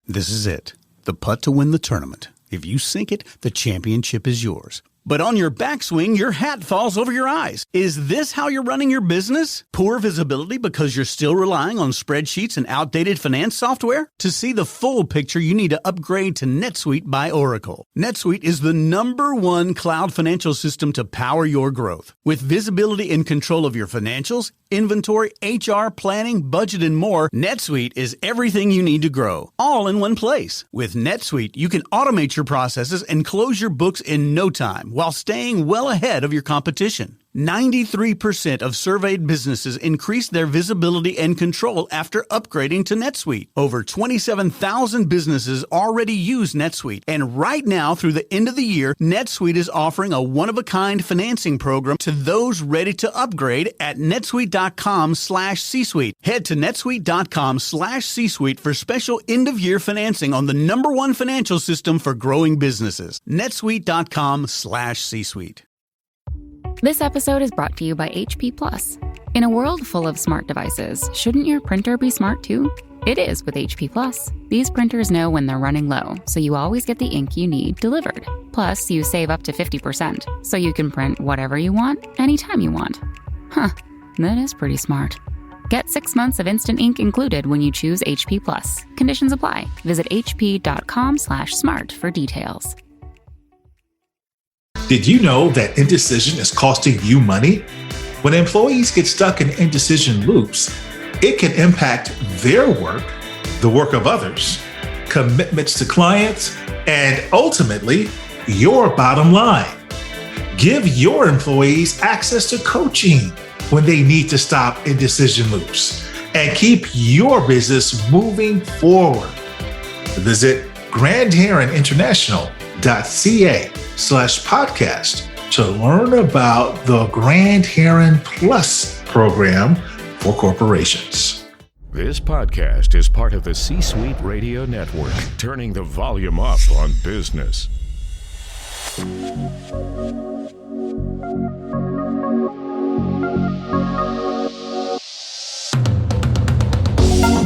This is it. The putt to win the tournament. If you sink it, the championship is yours. But on your backswing, your hat falls over your eyes. Is this how you're running your business? Poor visibility because you're still relying on spreadsheets and outdated finance software? To see the full picture, you need to upgrade to NetSuite by Oracle. NetSuite is the #1 cloud financial system to power your growth. With visibility and control of your financials, inventory, HR, planning, budget, and more, NetSuite is everything you need to grow, all in one place. With NetSuite, you can automate your processes and close your books in no time while staying well ahead of your competition. 93% of surveyed businesses increased their visibility and control after upgrading to NetSuite. Over 27,000 businesses already use NetSuite. And right now, through the end of the year, NetSuite is offering a one-of-a-kind financing program to those ready to upgrade at netsuite.com/C-Suite. Head to netsuite.com/C-Suite for special end-of-year financing on the #1 financial system for growing businesses. netsuite.com/C-Suite. This episode is brought to you by HP Plus. In a world full of smart devices, shouldn't your printer be smart too? It is with HP Plus. These printers know when they're running low, so you always get the ink you need delivered. Plus, you save up to 50%, so you can print whatever you want, anytime you want. Huh, that is pretty smart. Get 6 months of instant ink included when you choose HP Plus. Conditions apply. Visit hp.com/smart for details. Did you know that indecision is costing you money? When employees get stuck in indecision loops, it can impact their work, the work of others, commitments to clients, and ultimately, your bottom line. Give your employees access to coaching when they need to stop indecision loops and keep your business moving forward. Visit grandheroninternational.ca/podcast to learn about the Grand Heron Plus program for corporations. This podcast is part of the C-Suite Radio Network, turning the volume up on business.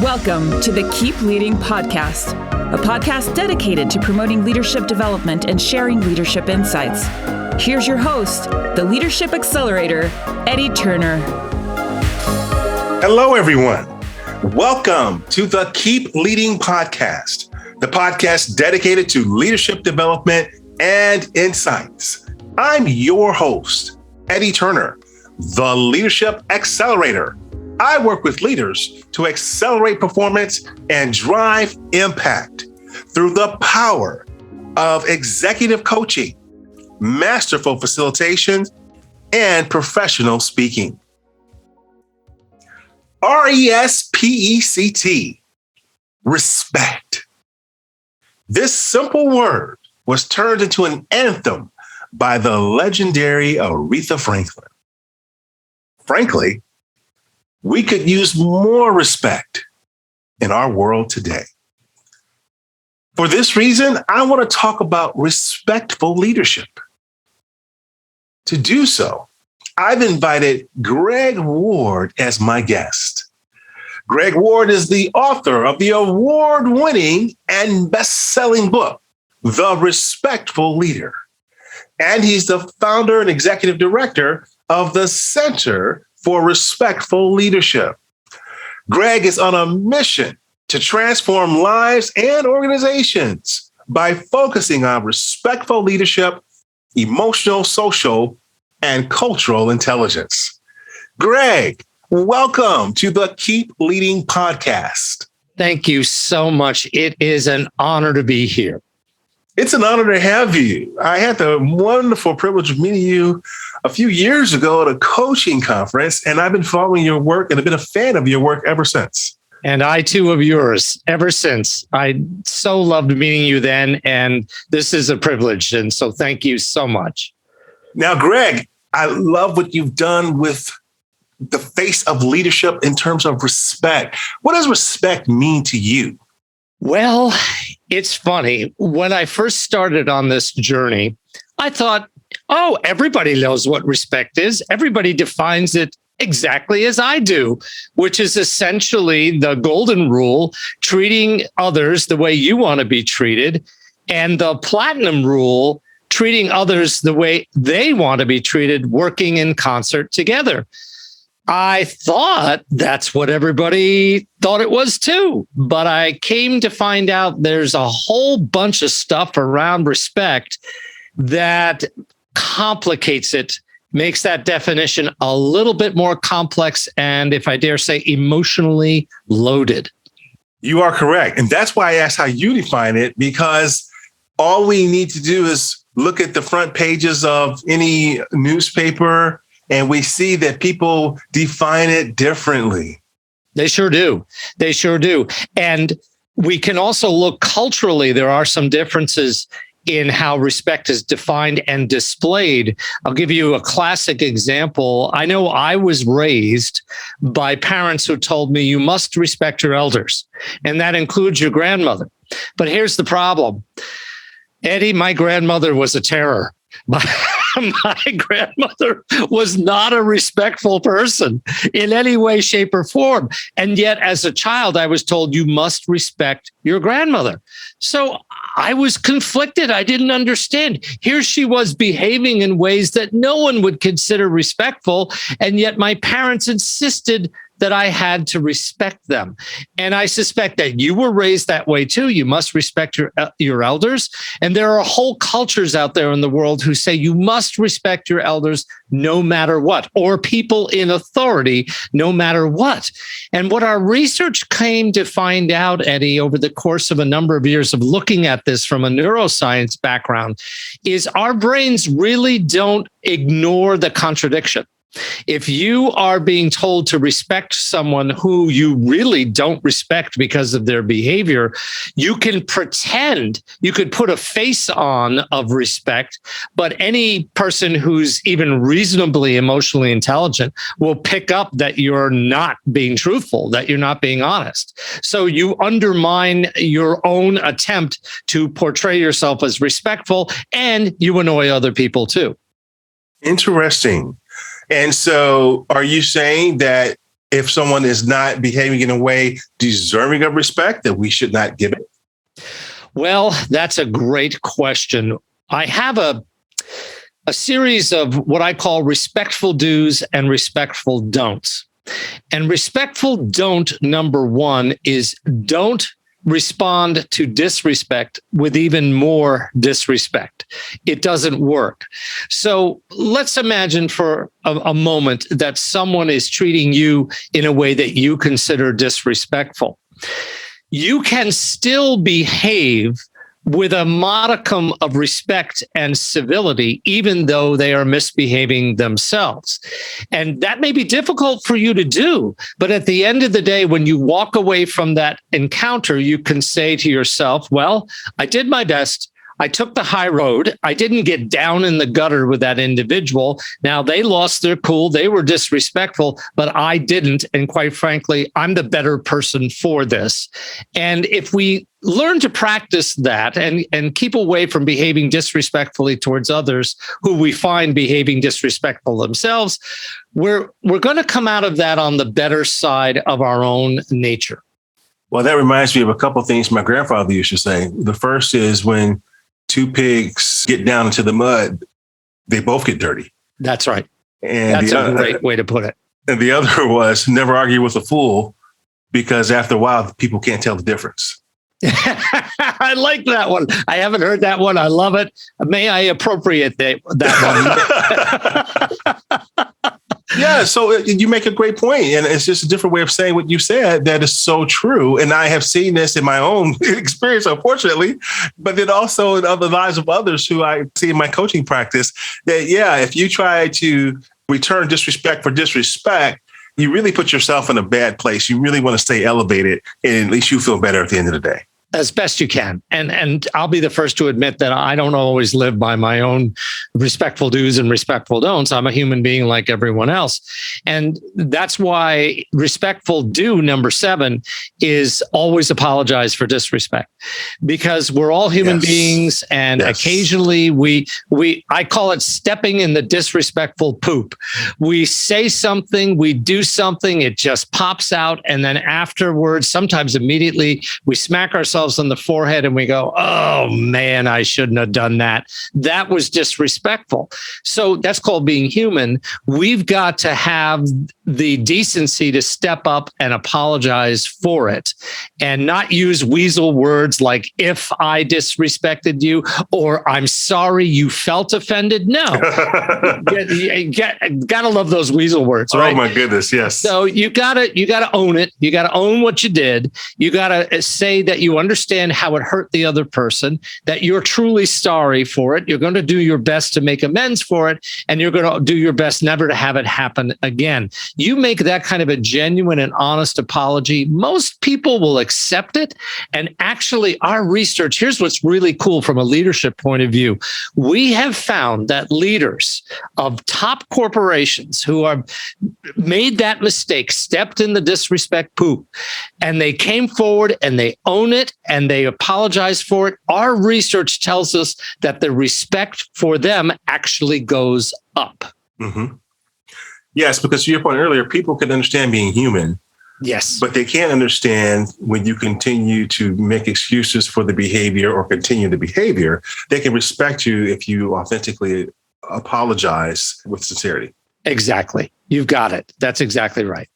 Welcome to the Keep Leading Podcast, a podcast dedicated to promoting leadership development and sharing leadership insights. Here's your host, the Leadership Accelerator, Eddie Turner. Hello, everyone. Welcome to the Keep Leading Podcast, the podcast dedicated to leadership development and insights. I'm your host, Eddie Turner, the Leadership Accelerator. I work with leaders to accelerate performance and drive impact through the power of executive coaching, masterful facilitation, and professional speaking. RESPECT, respect. This simple word was turned into an anthem by the legendary Aretha Franklin. Frankly, we could use more respect in our world today. For this reason, I want to talk about respectful leadership. To do so, I've invited Gregg Ward as my guest. Gregg Ward is the author of the award-winning and best-selling book, The Respectful Leader. And he's the founder and executive director of the Center for Respectful Leadership. Gregg is on a mission to transform lives and organizations by focusing on respectful leadership, emotional, social, and cultural intelligence. Gregg, welcome to the Keep Leading Podcast. Thank you so much. It is an honor to be here. It's an honor to have you. I had the wonderful privilege of meeting you a few years ago at a coaching conference, and I've been following your work and have been a fan of your work ever since. And I too of yours ever since. I so loved meeting you then, and this is a privilege. And so thank you so much. Now, Gregg, I love what you've done with the face of leadership in terms of respect. What does respect mean to you? Well, it's funny. When I first started on this journey, I thought, oh, everybody knows what respect is. Everybody defines it exactly as I do, which is essentially the golden rule, treating others the way you want to be treated, and the platinum rule, treating others the way they want to be treated, working in concert together. I thought that's what everybody thought it was too, but I came to find out there's a whole bunch of stuff around respect that complicates it, makes that definition a little bit more complex, and if I dare say, emotionally loaded. You are correct. And that's why I asked how you define it, because all we need to do is look at the front pages of any newspaper, and we see that people define it differently. They sure do. They sure do. And we can also look culturally. There are some differences in how respect is defined and displayed. I'll give you a classic example. I know I was raised by parents who told me you must respect your elders, and that includes your grandmother. But here's the problem. Eddie, my grandmother was a terror. My grandmother was not a respectful person in any way, shape, or form. And yet, as a child, I was told you must respect your grandmother. So I was conflicted. I didn't understand. Here she was behaving in ways that no one would consider respectful. And yet my parents insisted that I had to respect them. And I suspect that you were raised that way too. You must respect your elders. And there are whole cultures out there in the world who say you must respect your elders no matter what, or people in authority no matter what. And what our research came to find out, Eddie, over the course of a number of years of looking at this from a neuroscience background, is our brains really don't ignore the contradiction. If you are being told to respect someone who you really don't respect because of their behavior, you can pretend, you could put a face on of respect, but any person who's even reasonably emotionally intelligent will pick up that you're not being truthful, that you're not being honest. So you undermine your own attempt to portray yourself as respectful, and you annoy other people too. Interesting. And so are you saying that if someone is not behaving in a way deserving of respect, that we should not give it? Well, that's a great question. I have a series of what I call respectful do's and respectful don'ts. And respectful don't number one is don't respond to disrespect with even more disrespect. It doesn't work. So let's imagine for a moment that someone is treating you in a way that you consider disrespectful. You can still behave with a modicum of respect and civility, even though they are misbehaving themselves. And that may be difficult for you to do, but at the end of the day, when you walk away from that encounter, you can say to yourself, well, I did my best. I took the high road. I didn't get down in the gutter with that individual. Now they lost their cool. They were disrespectful, but I didn't. And quite frankly, I'm the better person for this. And if we learn to practice that and keep away from behaving disrespectfully towards others who we find behaving disrespectful themselves, we're going to come out of that on the better side of our own nature. Well, that reminds me of a couple of things my grandfather used to say. The first is when two pigs get down into the mud, they both get dirty. That's right. And that's a great way to put it. And the other was never argue with a fool, because after a while, people can't tell the difference. I like that one. I haven't heard that one. I love it. May I appropriate that one? Yeah, so you make a great point, and it's just a different way of saying what you said that is so true. And I have seen this in my own experience, unfortunately, but then also in other lives of others who I see in my coaching practice, that, yeah, if you try to return disrespect for disrespect, you really put yourself in a bad place. You really want to stay elevated, and at least you feel better at the end of the day. As best you can. And I'll be the first to admit that I don't always live by my own respectful do's and respectful don'ts. I'm a human being like everyone else. And that's why respectful do number 7 is always apologize for disrespect, because we're all human beings. And occasionally I call it stepping in the disrespectful poop. We say something, we do something, it just pops out. And then afterwards, sometimes immediately, we smack ourselves on the forehead and we go, oh man, I shouldn't have done that. That was disrespectful. So that's called being human. We've got to have the decency to step up and apologize for it and not use weasel words like, if I disrespected you, or I'm sorry you felt offended. No, gotta love those weasel words, right? Oh my goodness. Yes. So you gotta own it. You gotta own what you did. You gotta say that you understand how it hurt the other person, that you're truly sorry for it. You're going to do your best to make amends for it, and you're going to do your best never to have it happen again. You make that kind of a genuine and honest apology, most people will accept it. And actually, our research, here's what's really cool from a leadership point of view. We have found that leaders of top corporations who are made that mistake, stepped in the disrespect poop, and they came forward and they own it and they apologize for it. Our research tells us that the respect for them actually goes up. Mm-hmm. Yes, because to your point earlier, people can understand being human. Yes. But they can't understand when you continue to make excuses for the behavior or continue the behavior. They can respect you if you authentically apologize with sincerity. Exactly. You've got it. That's exactly right.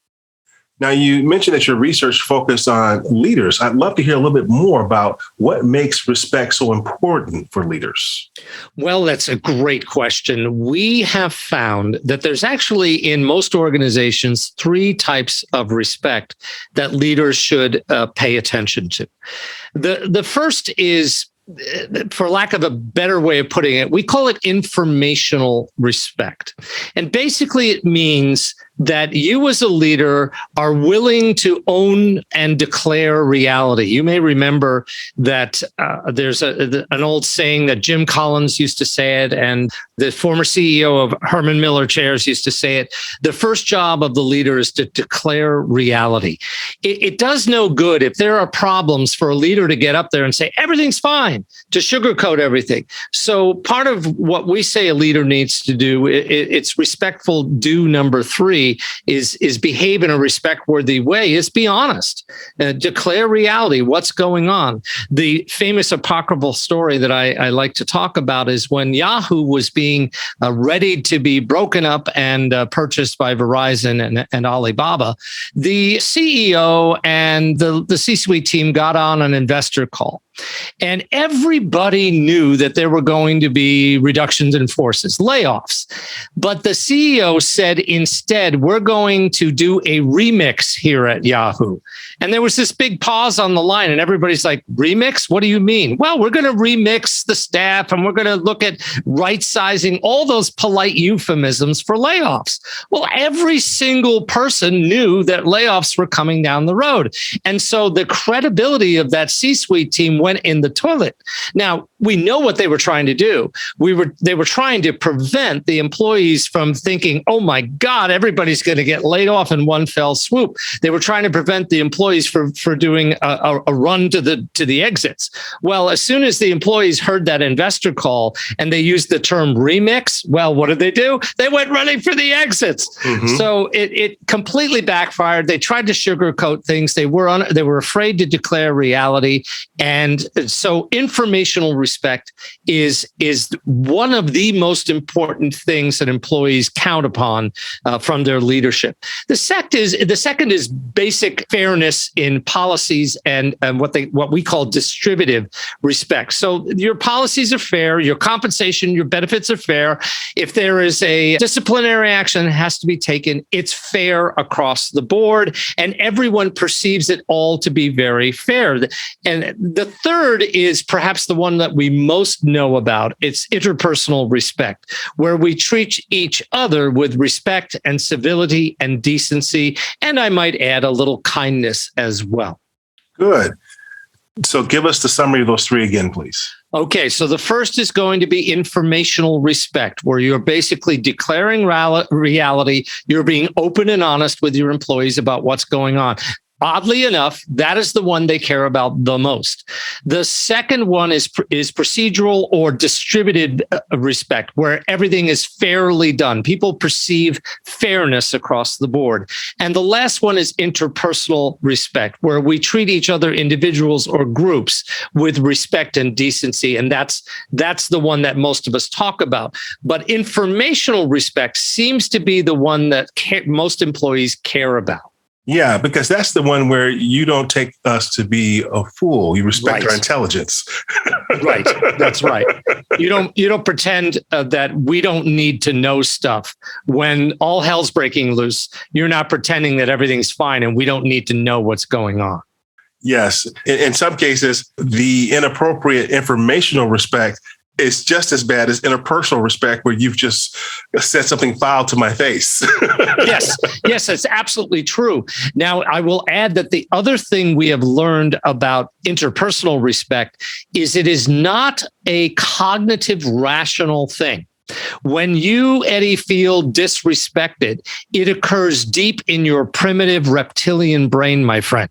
Now, you mentioned that your research focused on leaders. I'd love to hear a little bit more about what makes respect so important for leaders. Well, that's a great question. We have found that there's actually in most organizations 3 types of respect that leaders should pay attention to. The first is, for lack of a better way of putting it, we call it informational respect. And basically it means that you as a leader are willing to own and declare reality. You may remember that there's an old saying that Jim Collins used to say it, and the former CEO of Herman Miller Chairs used to say it. The first job of the leader is to declare reality. It does no good if there are problems for a leader to get up there and say, everything's fine, to sugarcoat everything. So part of what we say a leader needs to do, it's respectful do number 3, is behave in a respect-worthy way, is be honest, declare reality, what's going on. The famous apocryphal story that I like to talk about is when Yahoo was being ready to be broken up and purchased by Verizon and Alibaba, the CEO and the C-suite team got on an investor call. And everybody knew that there were going to be reductions in forces, layoffs. But the CEO said, instead, we're going to do a remix here at Yahoo. And there was this big pause on the line, and everybody's like, remix? What do you mean? Well, we're going to remix the staff, and we're going to look at right-sizing, all those polite euphemisms for layoffs. Well, every single person knew that layoffs were coming down the road. And so the credibility of that C-suite team went in the toilet. Now, we know what they were trying to do. They were trying to prevent the employees from thinking, oh my God, everybody's going to get laid off in one fell swoop. They were trying to prevent the employees for doing a run to the exits. Well, as soon as the employees heard that investor call and they used the term remix, well, what did they do? They went running for the exits. Mm-hmm. So it completely backfired. They tried to sugarcoat things. They were afraid to declare reality. And so informational respect is one of the most important things that employees count upon from their leadership. The second is basic fairness in policies and what we call distributive respect. So your policies are fair, your compensation, your benefits are fair. If there is a disciplinary action that has to be taken, it's fair across the board, and everyone perceives it all to be very fair. And the third is perhaps the one that we most know about. It's interpersonal respect, where we treat each other with respect and civility and decency, and I might add a little kindness as well. Good. So give us the summary of those three again, please. Okay, so the first is going to be informational respect, where you're basically declaring reality. You're being open and honest with your employees about what's going on. Oddly enough, that is the one they care about the most. The second one is procedural or distributed respect, where everything is fairly done. People perceive fairness across the board. And the last one is interpersonal respect, where we treat each other, individuals or groups, with respect and decency. And that's the one that most of us talk about. But informational respect seems to be the one that most employees care about. Yeah, because that's the one where you don't take us to be a fool. You respect our intelligence. Right. That's right. You don't pretend that we don't need to know stuff. When all hell's breaking loose, you're not pretending that everything's fine and we don't need to know what's going on. Yes. In some cases, the inappropriate informational respect is just as bad as interpersonal respect, where you've just said something foul to my face. Yes, that's absolutely true. Now, I will add that the other thing we have learned about interpersonal respect is it is not a cognitive, rational thing. When you, Eddie, feel disrespected, it occurs deep in your primitive reptilian brain, my friend.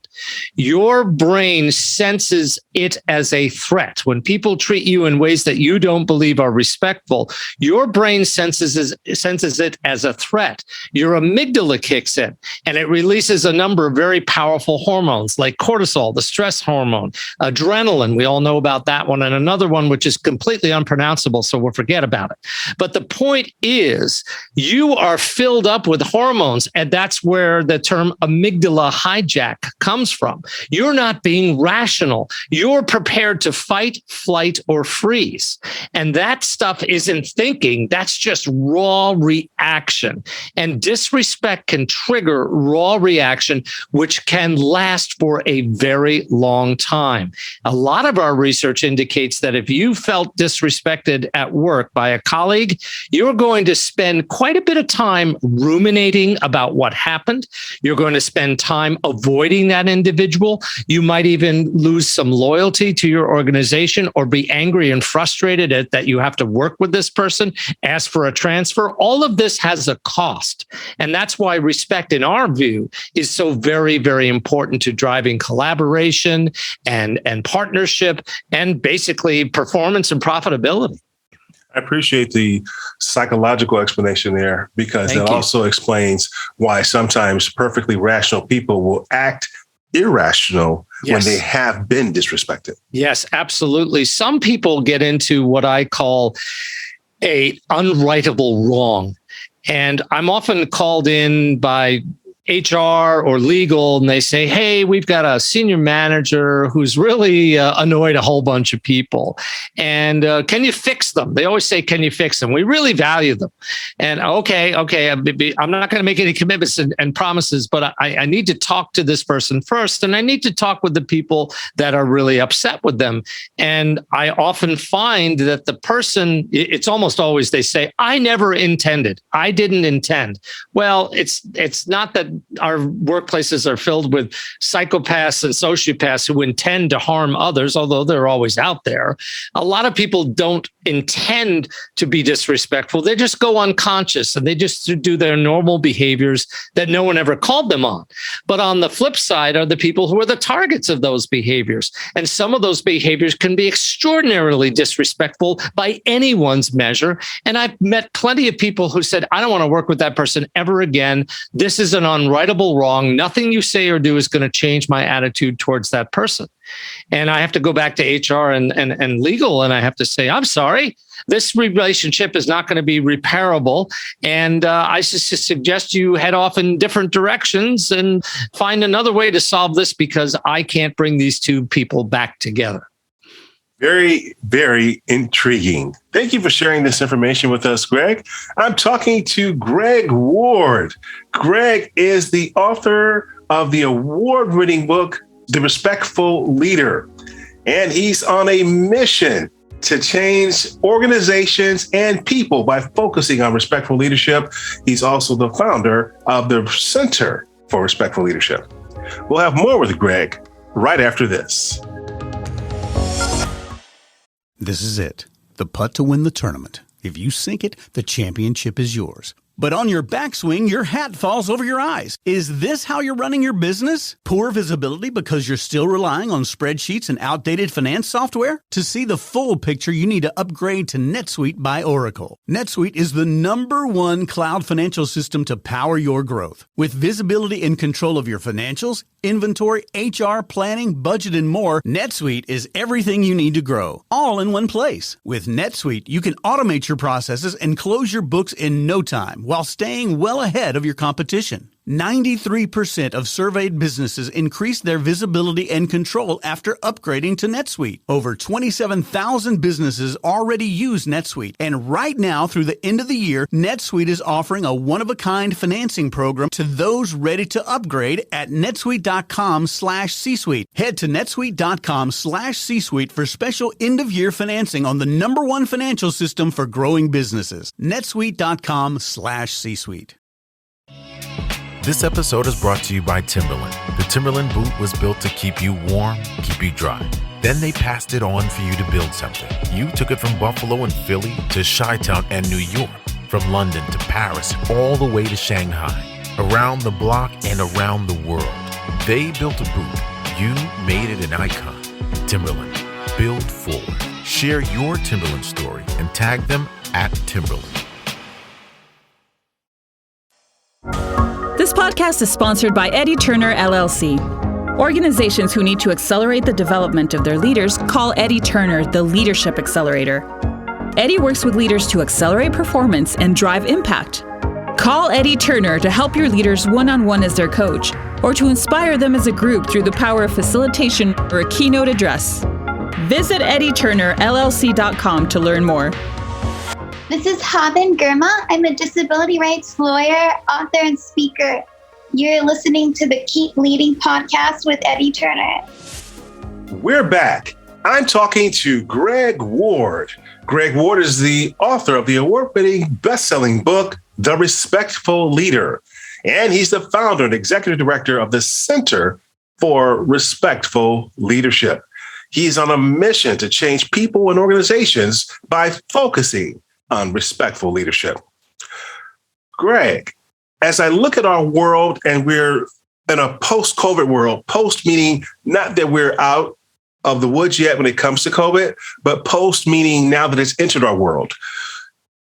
Your brain senses it as a threat. When people treat you in ways that you don't believe are respectful, your brain senses it as a threat. Your amygdala kicks in, and it releases a number of very powerful hormones like cortisol, the stress hormone, adrenaline. We all know about that one, and another one which is completely unpronounceable, so we'll forget about it. But the point is, you are filled up with hormones, and that's where the term amygdala hijack comes from. You're not being rational. You're prepared to fight, flight, or freeze. And that stuff isn't thinking. That's just raw reaction. And disrespect can trigger raw reaction, which can last for a very long time. A lot of our research indicates that if you felt disrespected at work by a colleague, you're going to spend quite a bit of time ruminating about what happened. You're going to spend time avoiding that individual. You might even lose some loyalty to your organization or be angry and frustrated at that you have to work with this person, ask for a transfer. All of this has a cost. And that's why respect, in our view, is so very, very important to driving collaboration and partnership and basically performance and profitability. I appreciate the psychological explanation there, because it also explains why sometimes perfectly rational people will act irrational when they have been disrespected. Yes, absolutely. Some people get into what I call a unrightable wrong. And I'm often called in by HR or legal, and they say, hey, we've got a senior manager who's really annoyed a whole bunch of people. And can you fix them? They always say, can you fix them? We really value them. And okay, I'm not going to make any commitments and promises, but I need to talk to this person first. And I need to talk with the people that are really upset with them. And I often find that the person, it's almost always they say, I never intended. I didn't intend. Well, it's not that our workplaces are filled with psychopaths and sociopaths who intend to harm others, although they're always out there. A lot of people don't intend to be disrespectful. They just go unconscious and they just do their normal behaviors that no one ever called them on. But on the flip side are the people who are the targets of those behaviors. And some of those behaviors can be extraordinarily disrespectful by anyone's measure. And I've met plenty of people who said, I don't want to work with that person ever again. This is an unrightable wrong. Nothing you say or do is going to change my attitude towards that person. And I have to go back to HR and legal, and I have to say, I'm sorry, this relationship is not going to be repairable. And I suggest you head off in different directions and find another way to solve this, because I can't bring these two people back together. Very, very intriguing. Thank you for sharing this information with us, Gregg. I'm talking to Gregg Ward. Gregg is the author of the award-winning book, The Respectful Leader, and he's on a mission to change organizations and people by focusing on respectful leadership. He's also the founder of the Center for Respectful Leadership. We'll have more with Gregg right after this. This is it. The putt to win the tournament. If you sink it, the championship is yours. But on your backswing, your hat falls over your eyes. Is this how you're running your business? Poor visibility because you're still relying on spreadsheets and outdated finance software? To see the full picture, you need to upgrade to NetSuite by Oracle. NetSuite is the #1 cloud financial system to power your growth. With visibility and control of your financials, inventory, HR, planning, budget, and more, NetSuite is everything you need to grow, all in one place. With NetSuite, you can automate your processes and close your books in no time while staying well ahead of your competition. 93% of surveyed businesses increased their visibility and control after upgrading to NetSuite. Over 27,000 businesses already use NetSuite, and right now through the end of the year, NetSuite is offering a one-of-a-kind financing program to those ready to upgrade at netsuite.com/C-Suite. Head to netsuite.com/C-Suite for special end-of-year financing on the #1 financial system for growing businesses. netsuite.com/C-Suite. This episode is brought to you by Timberland. The Timberland boot was built to keep you warm, keep you dry. Then they passed it on for you to build something. You took it from Buffalo and Philly to Chi-Town and New York, from London to Paris, all the way to Shanghai, around the block and around the world. They built a boot. You made it an icon. Timberland, build forward. Share your Timberland story and tag them at Timberland. This podcast is sponsored by Eddie Turner, LLC. Organizations who need to accelerate the development of their leaders call Eddie Turner the Leadership Accelerator. Eddie works with leaders to accelerate performance and drive impact. Call Eddie Turner to help your leaders one-on-one as their coach, or to inspire them as a group through the power of facilitation or a keynote address. Visit EddieTurnerLLC.com to learn more. This is Haben Girma. I'm a disability rights lawyer, author, and speaker. You're listening to the Keep Leading podcast with Eddie Turner. We're back. I'm talking to Gregg Ward. Gregg Ward is the author of the award-winning best-selling book, The Respectful Leader. And he's the founder and executive director of the Center for Respectful Leadership. He's on a mission to change people and organizations by focusing on respectful leadership. Gregg, as I look at our world, and we're in a post-COVID world, post meaning not that we're out of the woods yet when it comes to COVID, but post meaning now that it's entered our world.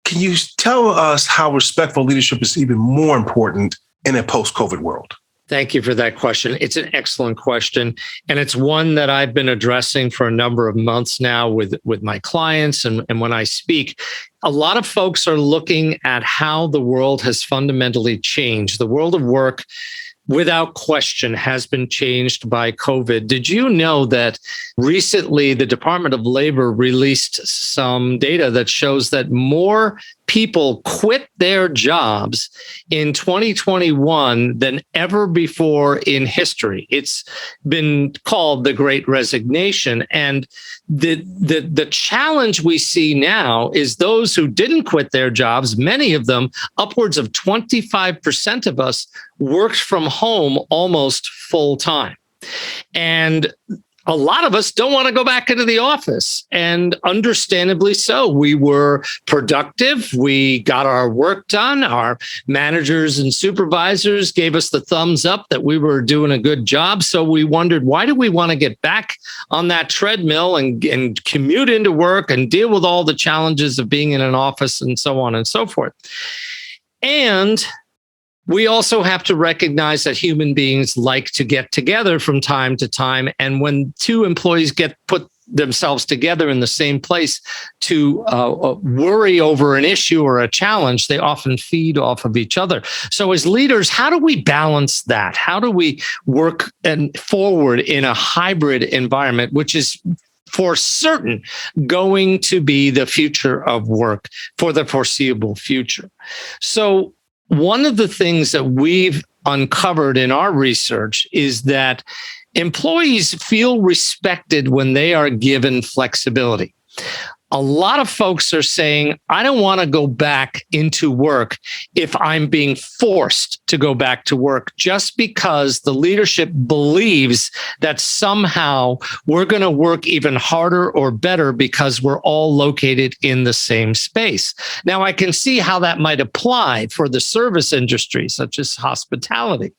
Can you tell us how respectful leadership is even more important in a post-COVID world? Thank you for that question. It's an excellent question. And it's one that I've been addressing for a number of months now with my clients. And when I speak, a lot of folks are looking at how the world has fundamentally changed. The world of work, without question, has been changed by COVID. Did you know that recently the Department of Labor released some data that shows that more people quit their jobs in 2021 than ever before in history? It's been called the Great Resignation. And the challenge we see now is those who didn't quit their jobs, many of them, upwards of 25% of us, worked from home almost full time. And a lot of us don't want to go back into the office, and understandably so. We were productive. We got our work done. Our managers and supervisors gave us the thumbs up that we were doing a good job. So we wondered, why do we want to get back on that treadmill and commute into work and deal with all the challenges of being in an office and so on and so forth? And we also have to recognize that human beings like to get together from time to time. And when two employees put themselves together in the same place to worry over an issue or a challenge, they often feed off of each other. So as leaders, how do we balance that? How do we work forward in a hybrid environment, which is for certain going to be the future of work for the foreseeable future? So one of the things that we've uncovered in our research is that employees feel respected when they are given flexibility. A lot of folks are saying, I don't want to go back into work if I'm being forced to go back to work, just because the leadership believes that somehow we're going to work even harder or better because we're all located in the same space. Now, I can see how that might apply for the service industry, such as hospitality,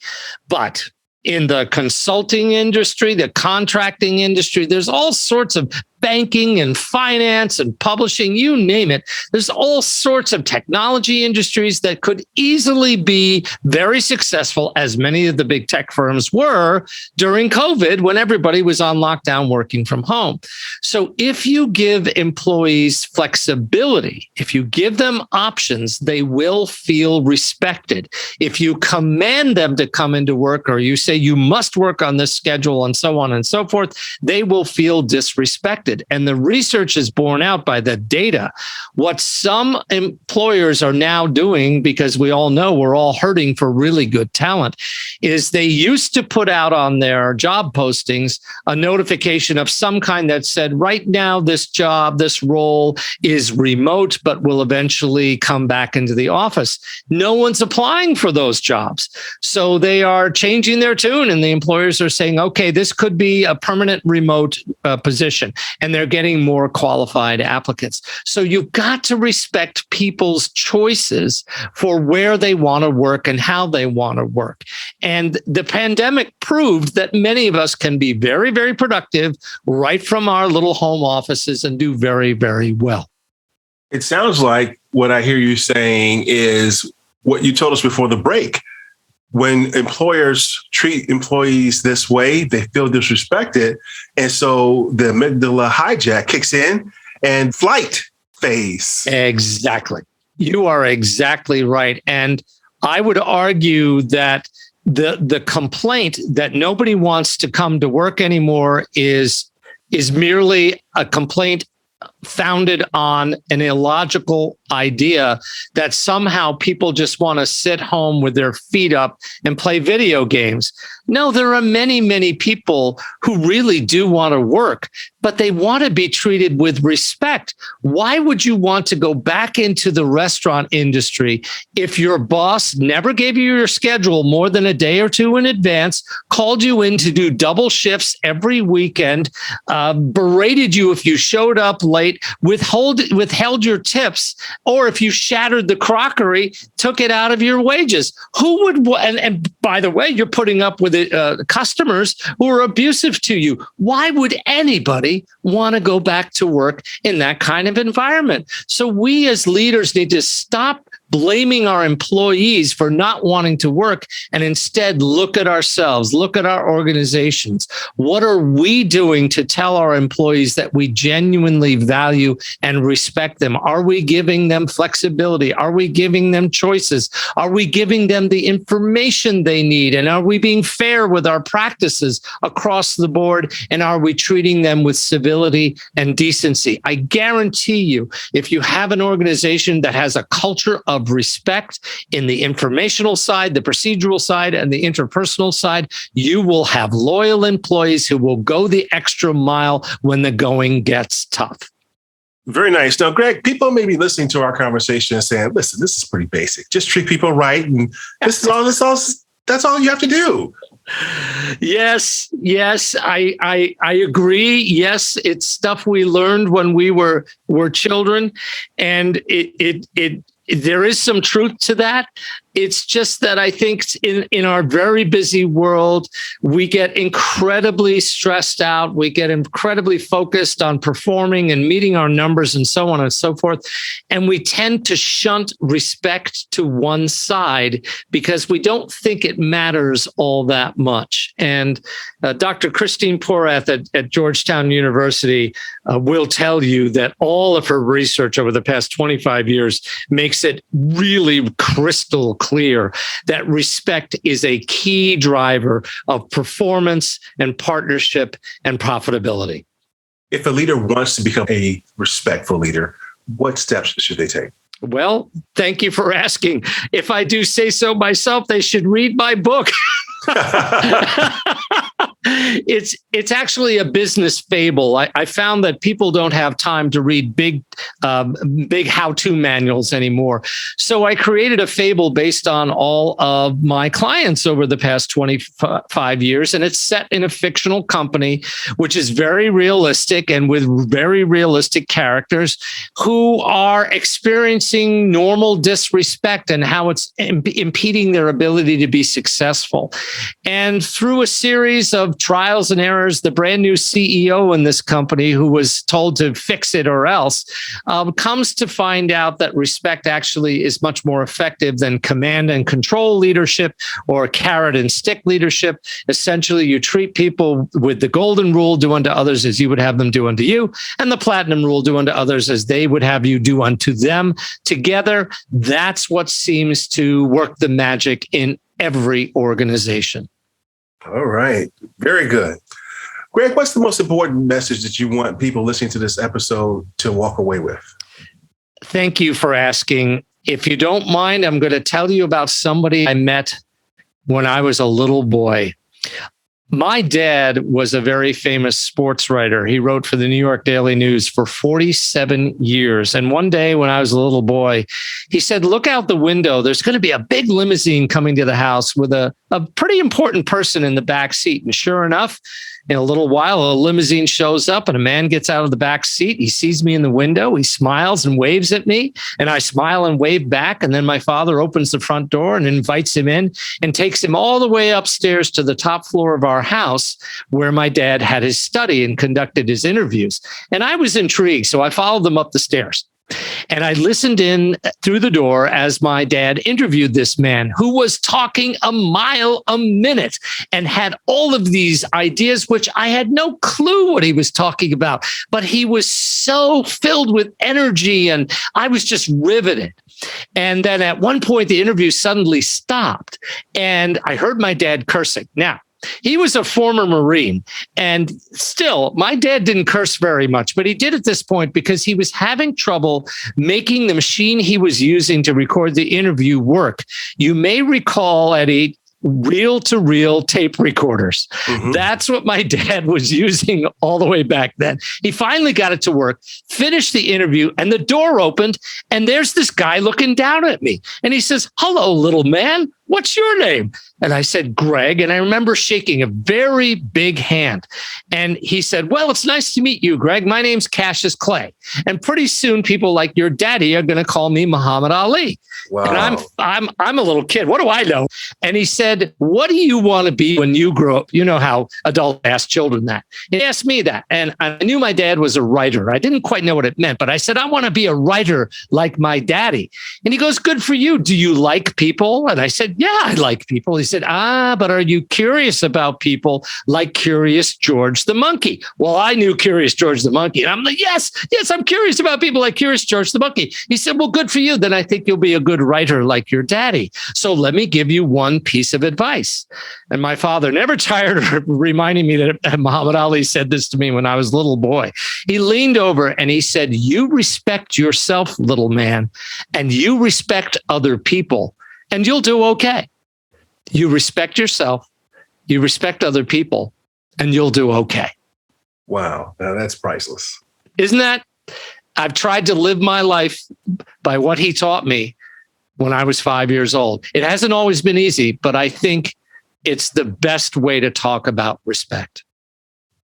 but in the consulting industry, the contracting industry, there's all sorts of banking and finance and publishing, you name it. There's all sorts of technology industries that could easily be very successful, as many of the big tech firms were during COVID when everybody was on lockdown working from home. So if you give employees flexibility, if you give them options, they will feel respected. If you command them to come into work, or you say you must work on this schedule and so on and so forth, they will feel disrespected. And the research is borne out by the data. What some employers are now doing, because we all know we're all hurting for really good talent, is they used to put out on their job postings a notification of some kind that said, right now, this job, this role is remote, but will eventually come back into the office. No one's applying for those jobs. So they are changing their tune, and the employers are saying, okay, this could be a permanent remote position. And they're getting more qualified applicants. So you've got to respect people's choices for where they want to work and how they want to work. And the pandemic proved that many of us can be very, very productive right from our little home offices and do very, very well. It sounds like what I hear you saying is what you told us before the break. When employers treat employees this way, they feel disrespected. And so the amygdala hijack kicks in and flight phase. Exactly. You are exactly right. And I would argue that the complaint that nobody wants to come to work anymore is merely a complaint founded on an illogical idea that somehow people just want to sit home with their feet up and play video games. No, there are many, many people who really do want to work, but they want to be treated with respect. Why would you want to go back into the restaurant industry if your boss never gave you your schedule more than a day or two in advance, called you in to do double shifts every weekend, berated you if you showed up late, withheld your tips, or if you shattered the crockery, took it out of your wages? Who would? And by the way, you're putting up with customers who are abusive to you. Why would anybody want to go back to work in that kind of environment? So we as leaders need to stop blaming our employees for not wanting to work and instead look at ourselves, look at our organizations. What are we doing to tell our employees that we genuinely value and respect them? Are we giving them flexibility? Are we giving them choices? Are we giving them the information they need? And are we being fair with our practices across the board? And are we treating them with civility and decency? I guarantee you, if you have an organization that has a culture of respect in the informational side, the procedural side, and the interpersonal side, you will have loyal employees who will go the extra mile when the going gets tough. Very nice. Now, Gregg, people may be listening to our conversation and saying, listen, this is pretty basic. Just treat people right. And that's all you have to do. Yes, I agree. Yes, it's stuff we learned when we were children, and it there is some truth to that. It's just that I think in our very busy world, we get incredibly stressed out. We get incredibly focused on performing and meeting our numbers and so on and so forth. And we tend to shunt respect to one side because we don't think it matters all that much. And Dr. Christine Porath at Georgetown University will tell you that all of her research over the past 25 years makes it really crystal clear that respect is a key driver of performance and partnership and profitability. If a leader wants to become a respectful leader, what steps should they take? Well, thank you for asking. If I do say so myself, they should read my book. It's actually a business fable. I found that people don't have time to read big how-to manuals anymore. So I created a fable based on all of my clients over the past 25 years. And it's set in a fictional company, which is very realistic and with very realistic characters who are experiencing normal disrespect and how it's impeding their ability to be successful. And through a series of trials and errors, the brand new CEO in this company, who was told to fix it or else, comes to find out that respect actually is much more effective than command and control leadership or carrot and stick leadership. Essentially, you treat people with the golden rule, do unto others as you would have them do unto you, and the platinum rule, do unto others as they would have you do unto them. Together, that's what seems to work the magic in every organization. All right. Very good. Gregg, what's the most important message that you want people listening to this episode to walk away with? Thank you for asking. If you don't mind, I'm going to tell you about somebody I met when I was a little boy. My dad was a very famous sports writer. He wrote for the New York Daily News for 47 years. And one day when I was a little boy, he said, look out the window. There's going to be a big limousine coming to the house with a pretty important person in the back seat. And sure enough, in a little while, a limousine shows up and a man gets out of the back seat. He sees me in the window. He smiles and waves at me, and I smile and wave back. And then my father opens the front door and invites him in and takes him all the way upstairs to the top floor of our house where my dad had his study and conducted his interviews. And I was intrigued, so I followed them up the stairs. And I listened in through the door as my dad interviewed this man who was talking a mile a minute and had all of these ideas, which I had no clue what he was talking about. But he was so filled with energy and I was just riveted. And then at one point, the interview suddenly stopped and I heard my dad cursing. Now, he was a former Marine, and still, my dad didn't curse very much, but he did at this point because he was having trouble making the machine he was using to record the interview work. You may recall, Eddie, reel-to-reel tape recorders. Mm-hmm. That's what my dad was using all the way back then. He finally got it to work, finished the interview, and the door opened, and there's this guy looking down at me. And he says, hello, little man. What's your name? And I said, Gregg. And I remember shaking a very big hand. And he said, well, it's nice to meet you, Gregg. My name's Cassius Clay. And pretty soon people like your daddy are going to call me Muhammad Ali. Wow. And I'm a little kid. What do I know? And he said, what do you want to be when you grow up? You know how adults ask children that. He asked me that. And I knew my dad was a writer. I didn't quite know what it meant, but I said, I want to be a writer like my daddy. And he goes, good for you. Do you like people? And I said, yeah, I like people. He said, but are you curious about people like Curious George the monkey? Well, I knew Curious George the monkey. And I'm like, yes, I'm curious about people like Curious George the monkey. He said, well, good for you. Then I think you'll be a good writer like your daddy. So let me give you one piece of advice. And my father, never tired of reminding me that Muhammad Ali said this to me when I was a little boy. He leaned over and he said, you respect yourself, little man, and you respect other people, and you'll do okay. You respect yourself, you respect other people, and you'll do okay. Wow. Now that's priceless. Isn't that? I've tried to live my life by what he taught me when I was 5 years old. It hasn't always been easy, but I think it's the best way to talk about respect.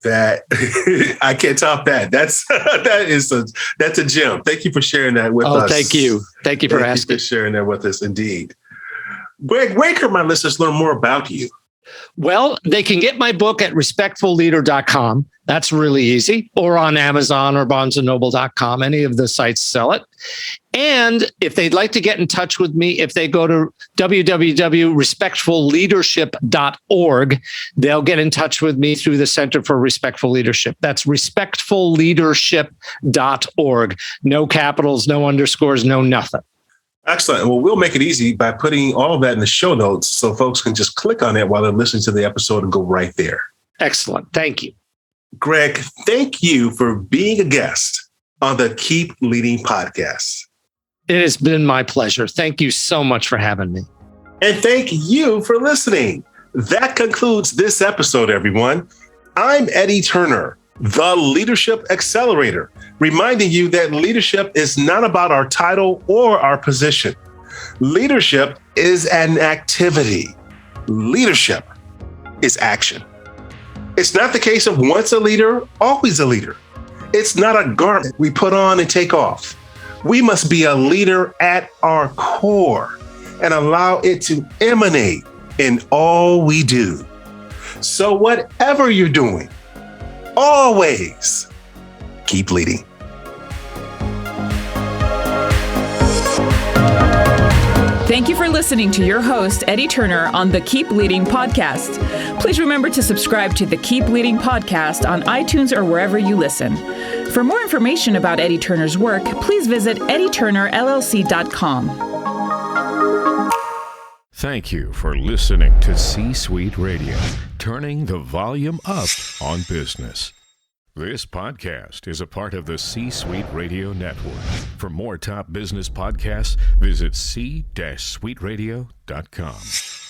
That I can't top that. That's a gem. Thank you for sharing that with us. Thank you. Thank you for asking. You for sharing that with us. Indeed. Gregg, where can my listeners learn more about you? Well, they can get my book at respectfulleader.com. That's really easy. Or on Amazon or barnesandnoble.com. Any of the sites sell it. And if they'd like to get in touch with me, if they go to www.respectfulleadership.org, they'll get in touch with me through the Center for Respectful Leadership. That's respectfulleadership.org. No capitals, no underscores, no nothing. Excellent. Well, we'll make it easy by putting all of that in the show notes so folks can just click on it while they're listening to the episode and go right there. Excellent. Thank you. Gregg, thank you for being a guest on the Keep Leading podcast. It has been my pleasure. Thank you so much for having me. And thank you for listening. That concludes this episode, everyone. I'm Eddie Turner, the Leadership Accelerator, reminding you that leadership is not about our title or our position. Leadership is an activity. Leadership is action. It's not the case of once a leader, always a leader. It's not a garment we put on and take off. We must be a leader at our core and allow it to emanate in all we do. So whatever you're doing, always keep leading. Thank you for listening to your host, Eddie Turner, on the Keep Leading podcast. Please remember to subscribe to the Keep Leading podcast on iTunes or wherever you listen. For more information about Eddie Turner's work, please visit eddieturnerllc.com. Thank you for listening to C-Suite Radio, turning the volume up on business. This podcast is a part of the C-Suite Radio Network. For more top business podcasts, visit c-suiteradio.com.